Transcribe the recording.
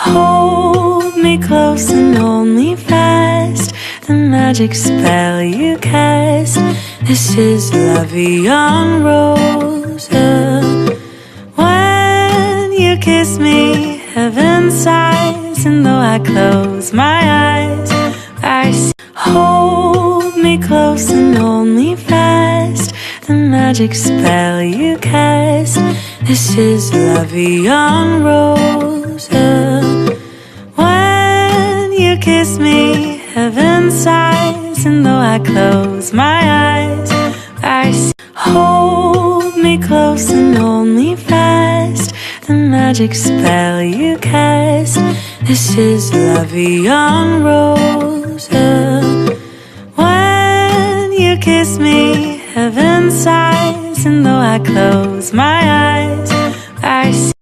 Hold me close and hold me fast, the magic spell you cast. This is La Vie en Rose. When you kiss me, heaven sighs, and though I close my eyes, I see. Hold me close and hold me fast, the magic spell you cast. This is La Vie en Rose. When you kiss me, heaven sighs, and though I close my eyes, I see. Hold me close and hold me fast, the magic spell you cast. This is La Vie en Rose. When you kiss me, heaven sighs, and though I close my eyes, I see.